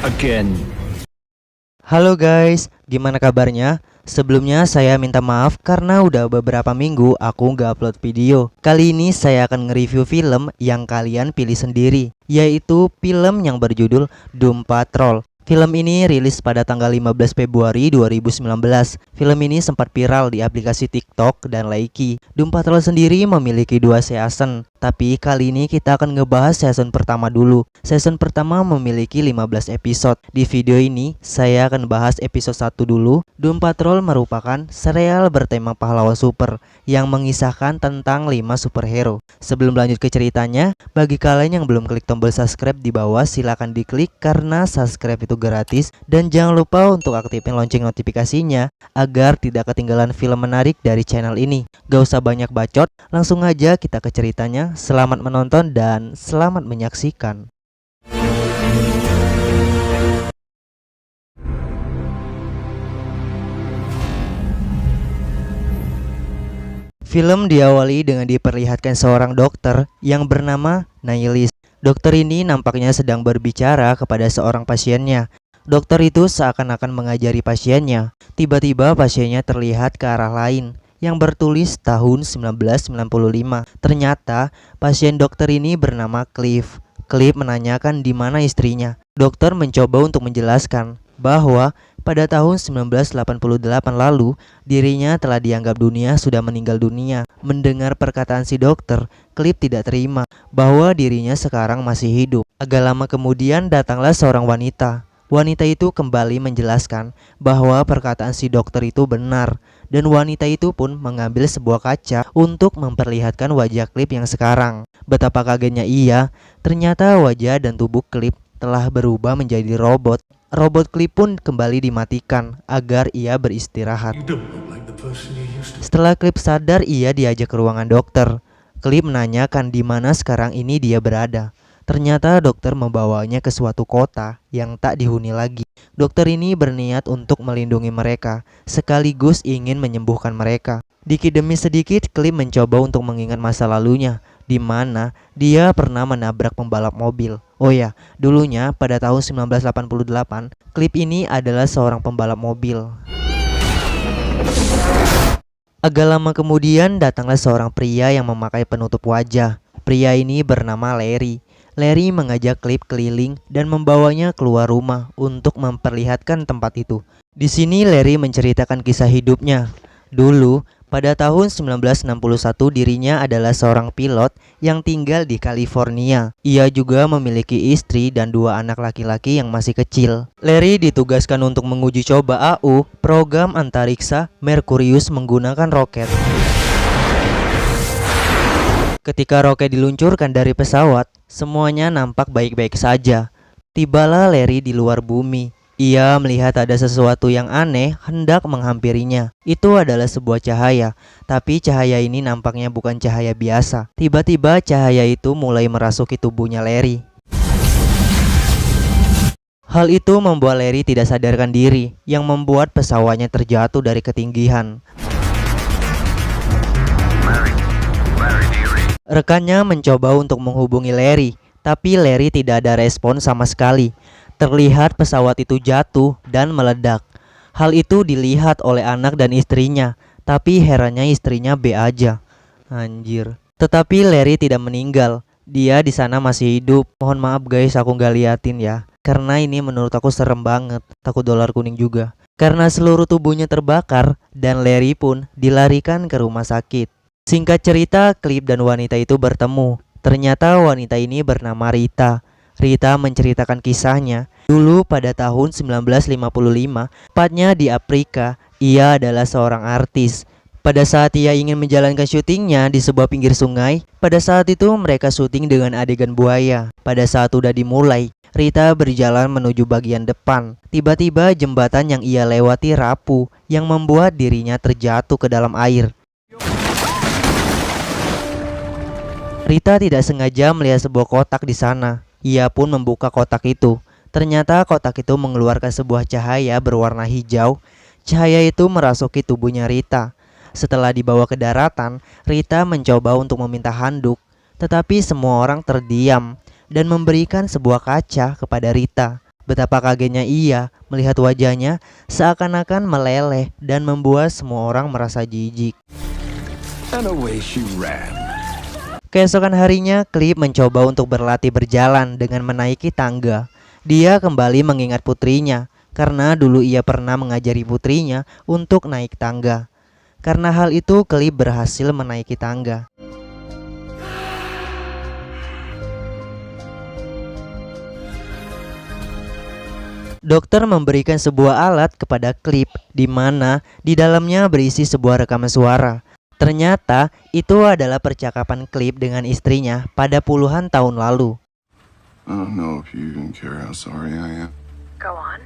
Again. Halo guys, gimana kabarnya? Sebelumnya saya minta maaf karena udah beberapa minggu aku nggak upload video. Kali ini saya akan nge-review film yang kalian pilih sendiri, yaitu film yang berjudul Doom Patrol. Film ini rilis pada tanggal 15 Februari 2019. Film ini sempat viral di aplikasi TikTok dan Likee. Doom Patrol sendiri memiliki 2 season, tapi kali ini kita akan ngebahas season pertama dulu. Season pertama memiliki 15 episode. Di video ini saya akan bahas episode 1 dulu. Doom Patrol merupakan serial bertema pahlawan super yang mengisahkan tentang 5 superhero. Sebelum lanjut ke ceritanya, bagi kalian yang belum klik tombol subscribe di bawah, silahkan diklik karena subscribe itu gratis. Dan jangan lupa untuk aktifin lonceng notifikasinya agar tidak ketinggalan film menarik dari channel ini. Gak usah banyak bacot, langsung aja kita ke ceritanya. Selamat menonton dan selamat menyaksikan. Film diawali dengan diperlihatkan seorang dokter yang bernama Nihilis. Dokter ini nampaknya sedang berbicara kepada seorang pasiennya. Dokter itu seakan-akan mengajari pasiennya. Tiba-tiba pasiennya terlihat ke arah lain yang bertulis tahun 1995. Ternyata pasien dokter ini bernama Cliff. Cliff menanyakan di mana istrinya. Dokter mencoba untuk menjelaskan bahwa pada tahun 1988 lalu dirinya telah dianggap dunia sudah meninggal dunia. Mendengar perkataan si dokter, Cliff tidak terima bahwa dirinya sekarang masih hidup. Agak lama kemudian datanglah seorang wanita. Wanita itu kembali menjelaskan bahwa perkataan si dokter itu benar, dan wanita itu pun mengambil sebuah kaca untuk memperlihatkan wajah Cliff yang sekarang. Betapa kagetnya ia, ternyata wajah dan tubuh Cliff telah berubah menjadi robot. Robot Cliff pun kembali dimatikan agar ia beristirahat. Setelah Cliff sadar, ia diajak ke ruangan dokter. Cliff menanyakan di mana sekarang ini dia berada. Ternyata dokter membawanya ke suatu kota yang tak dihuni lagi. Dokter ini berniat untuk melindungi mereka, sekaligus ingin menyembuhkan mereka. Dikit demi sedikit, Cliff mencoba untuk mengingat masa lalunya, di mana dia pernah menabrak pembalap mobil. Oh ya, dulunya pada tahun 1988, Cliff ini adalah seorang pembalap mobil. Agak lama kemudian datanglah seorang pria yang memakai penutup wajah. Pria ini bernama Larry. Larry mengajak Cliff keliling dan membawanya keluar rumah untuk memperlihatkan tempat itu. Di sini Larry menceritakan kisah hidupnya. Dulu, pada tahun 1961 dirinya adalah seorang pilot yang tinggal di California. Ia juga memiliki istri dan 2 anak laki-laki yang masih kecil. Larry ditugaskan untuk menguji coba AU, program antariksa Merkurius menggunakan roket. Ketika roket diluncurkan dari pesawat, semuanya nampak baik-baik saja. Tibalah Larry di luar bumi. Ia melihat ada sesuatu yang aneh hendak menghampirinya. Itu adalah sebuah cahaya, tapi cahaya ini nampaknya bukan cahaya biasa. Tiba-tiba cahaya itu mulai merasuki tubuhnya Larry. Hal itu membuat Larry tidak sadarkan diri, yang membuat pesawatnya terjatuh dari ketinggian. Rekannya mencoba untuk menghubungi Larry, tapi Larry tidak ada respon sama sekali. Terlihat pesawat itu jatuh dan meledak. Hal itu dilihat oleh anak dan istrinya, tapi herannya istrinya B aja. Anjir. Tetapi Larry tidak meninggal. Dia di sana masih hidup. Mohon maaf guys, aku gak liatin ya, karena ini menurut aku serem banget. Takut dolar kuning juga. Karena seluruh tubuhnya terbakar dan Larry pun dilarikan ke rumah sakit. Singkat cerita, Cliff dan wanita itu bertemu. Ternyata wanita ini bernama Rita. Rita menceritakan kisahnya. Dulu pada tahun 1955, tepatnya di Afrika, ia adalah seorang artis. Pada saat ia ingin menjalankan syutingnya di sebuah pinggir sungai, pada saat itu mereka syuting dengan adegan buaya. Pada saat udah dimulai, Rita berjalan menuju bagian depan. Tiba-tiba jembatan yang ia lewati rapuh, yang membuat dirinya terjatuh ke dalam air. Rita tidak sengaja melihat sebuah kotak di sana. Ia pun membuka kotak itu. Ternyata kotak itu mengeluarkan sebuah cahaya berwarna hijau. Cahaya itu merasuki tubuhnya Rita. Setelah dibawa ke daratan, Rita mencoba untuk meminta handuk, tetapi semua orang terdiam. dan memberikan sebuah kaca kepada Rita. Betapa kagetnya ia melihat wajahnya seakan-akan meleleh dan membuat semua orang merasa jijik. And away she ran. Keesokan harinya, Cliff mencoba untuk berlatih berjalan dengan menaiki tangga. Dia kembali mengingat putrinya, karena dulu ia pernah mengajari putrinya untuk naik tangga. Karena hal itu, Cliff berhasil menaiki tangga. Dokter memberikan sebuah alat kepada Cliff, di mana di dalamnya berisi sebuah rekaman suara. Ternyata itu adalah percakapan Cliff dengan istrinya pada puluhan tahun lalu. I don't know if you even care how sorry I am. Go on.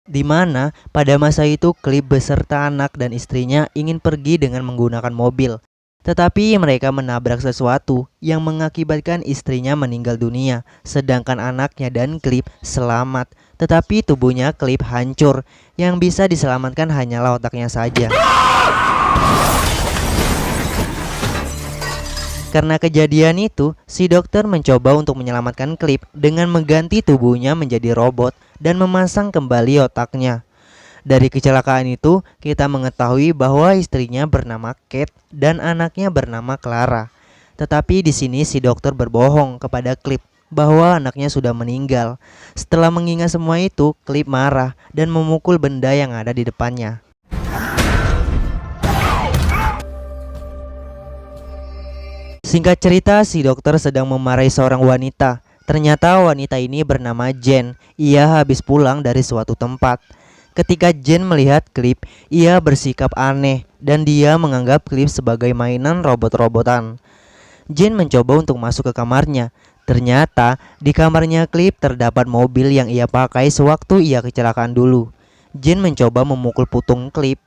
Di mana pada masa itu Cliff beserta anak dan istrinya ingin pergi dengan menggunakan mobil. Tetapi mereka menabrak sesuatu yang mengakibatkan istrinya meninggal dunia, sedangkan anaknya dan Cliff selamat. Tetapi tubuhnya Cliff hancur, yang bisa diselamatkan hanyalah otaknya saja. Karena kejadian itu, si dokter mencoba untuk menyelamatkan Cliff dengan mengganti tubuhnya menjadi robot dan memasang kembali otaknya. Dari kecelakaan itu, kita mengetahui bahwa istrinya bernama Kate dan anaknya bernama Clara. Tetapi di sini si dokter berbohong kepada Cliff bahwa anaknya sudah meninggal. Setelah mengingat semua itu, Cliff marah dan memukul benda yang ada di depannya. Singkat cerita, si dokter sedang memarahi seorang wanita. Ternyata wanita ini bernama Jen. Ia habis pulang dari suatu tempat. Ketika Jen melihat Cliff, ia bersikap aneh dan dia menganggap Cliff sebagai mainan robot-robotan. Jen mencoba untuk masuk ke kamarnya. Ternyata di kamarnya Cliff terdapat mobil yang ia pakai sewaktu ia kecelakaan dulu. Jen mencoba memukul putung Cliff.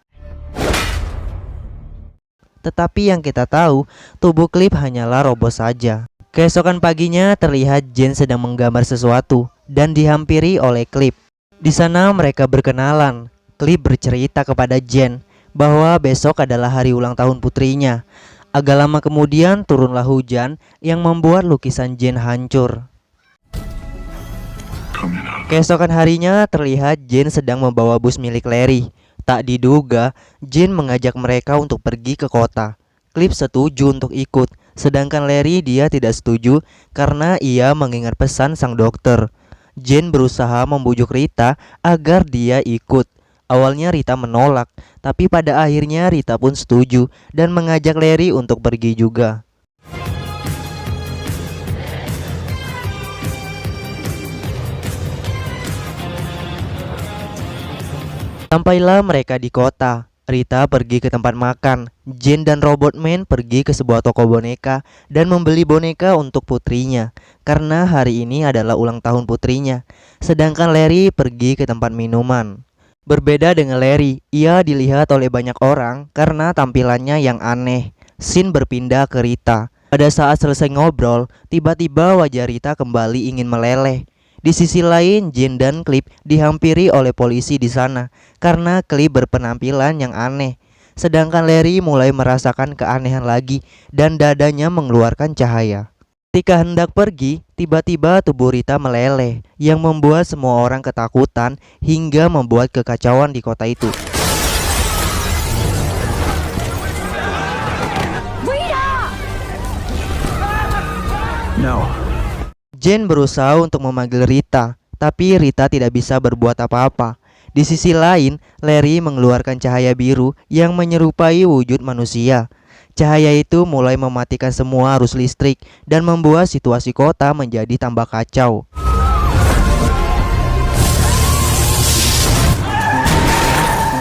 Tetapi yang kita tahu, tubuh Cliff hanyalah robot saja. Keesokan paginya terlihat Jen sedang menggambar sesuatu dan dihampiri oleh Cliff. Di sana mereka berkenalan. Cliff bercerita kepada Jen bahwa besok adalah hari ulang tahun putrinya. Agak lama kemudian turunlah hujan yang membuat lukisan Jen hancur. Keesokan harinya terlihat Jen sedang membawa bus milik Larry. Tak diduga, Jen mengajak mereka untuk pergi ke kota. Cliff setuju untuk ikut, sedangkan Larry dia tidak setuju karena ia mengingat pesan sang dokter. Jen berusaha membujuk Rita agar dia ikut. Awalnya Rita menolak, tapi pada akhirnya Rita pun setuju dan mengajak Larry untuk pergi juga. Sampailah mereka di kota. Rita pergi ke tempat makan. Jen dan Robotman pergi ke sebuah toko boneka dan membeli boneka untuk putrinya, karena hari ini adalah ulang tahun putrinya. Sedangkan Larry pergi ke tempat minuman. Berbeda dengan Larry, ia dilihat oleh banyak orang karena tampilannya yang aneh. Scene berpindah ke Rita. Pada saat selesai ngobrol, tiba-tiba wajah Rita kembali ingin meleleh. Di sisi lain, Jen dan Cliff dihampiri oleh polisi di sana karena Cliff berpenampilan yang aneh. Sedangkan Larry mulai merasakan keanehan lagi dan dadanya mengeluarkan cahaya. Ketika hendak pergi, tiba-tiba tubuh Rita meleleh yang membuat semua orang ketakutan hingga membuat kekacauan di kota itu. No. Jen berusaha untuk memanggil Rita, tapi Rita tidak bisa berbuat apa-apa. Di sisi lain, Larry mengeluarkan cahaya biru yang menyerupai wujud manusia. Cahaya itu mulai mematikan semua arus listrik dan membuat situasi kota menjadi tambah kacau.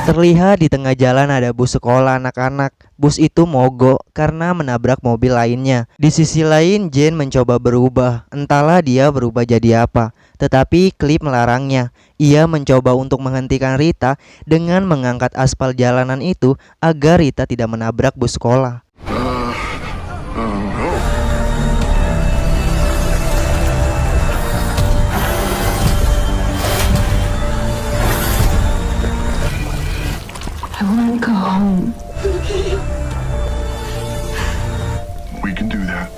Terlihat di tengah jalan ada bus sekolah anak-anak. Bus itu mogok karena menabrak mobil lainnya. Di sisi lain, Jen mencoba berubah. Entahlah dia berubah jadi apa. Tetapi Cliff melarangnya. Ia mencoba untuk menghentikan Rita dengan mengangkat aspal jalanan itu agar Rita tidak menabrak bus sekolah. I want to go home. We can do that.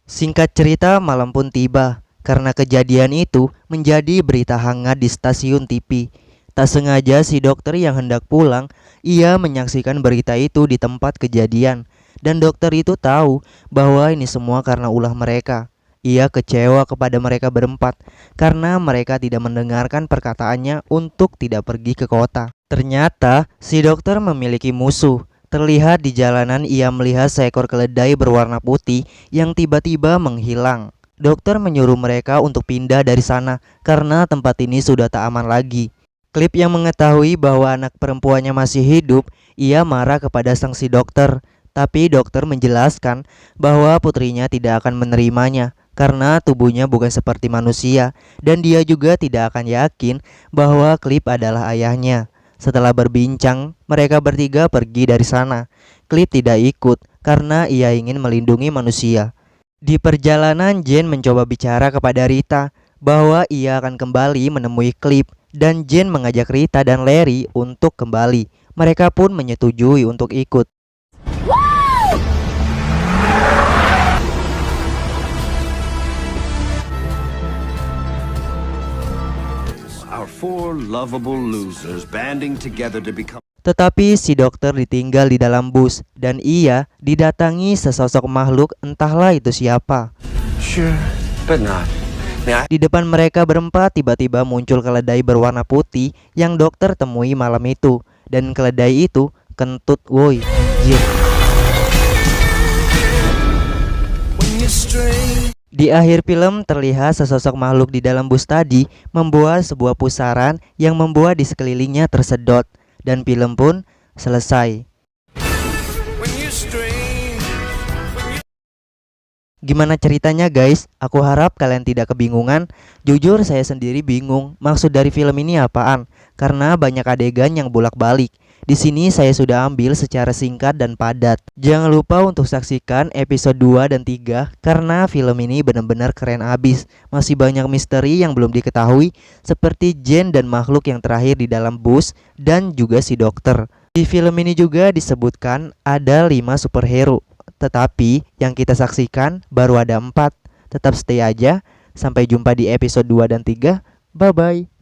Singkat cerita, malam pun tiba. Karena kejadian itu menjadi berita hangat di stasiun TV. Tak sengaja si dokter yang hendak pulang, ia menyaksikan berita itu di tempat kejadian. Dan dokter itu tahu bahwa ini semua karena ulah mereka. Ia kecewa kepada mereka berempat karena mereka tidak mendengarkan perkataannya untuk tidak pergi ke kota. Ternyata si dokter memiliki musuh. Terlihat di jalanan ia melihat seekor keledai berwarna putih yang tiba-tiba menghilang. Dokter menyuruh mereka untuk pindah dari sana karena tempat ini sudah tak aman lagi. Klip yang mengetahui bahwa anak perempuannya masih hidup, ia marah kepada sang si dokter. Tapi dokter menjelaskan bahwa putrinya tidak akan menerimanya karena tubuhnya bukan seperti manusia dan dia juga tidak akan yakin bahwa Klip adalah ayahnya. Setelah berbincang, mereka bertiga pergi dari sana. Klip tidak ikut karena ia ingin melindungi manusia. Di perjalanan, Jane mencoba bicara kepada Rita bahwa ia akan kembali menemui Klip dan Jane mengajak Rita dan Larry untuk kembali. Mereka pun menyetujui untuk ikut. Our four lovable losers banding together to become. Tetapi si dokter ditinggal di dalam bus dan ia didatangi sesosok makhluk, entahlah itu siapa. Sure, but not. Di depan mereka berempat tiba-tiba muncul keledai berwarna putih yang dokter temui malam itu. Dan keledai itu kentut, woi, anjir. Di akhir film terlihat sesosok makhluk di dalam bus tadi membuat sebuah pusaran yang membuat di sekelilingnya tersedot. Dan film pun selesai. Gimana ceritanya guys? Aku harap kalian tidak kebingungan. Jujur saya sendiri bingung maksud dari film ini apaan, karena banyak adegan yang bolak-balik. Di sini saya sudah ambil secara singkat dan padat. Jangan lupa untuk saksikan episode 2 dan 3 karena film ini benar-benar keren abis. Masih banyak misteri yang belum diketahui seperti Jane dan makhluk yang terakhir di dalam bus dan juga si dokter. Di film ini juga disebutkan ada 5 superhero. Tetapi yang kita saksikan baru ada 4. Tetap stay aja. Sampai jumpa di episode 2 dan 3. Bye bye.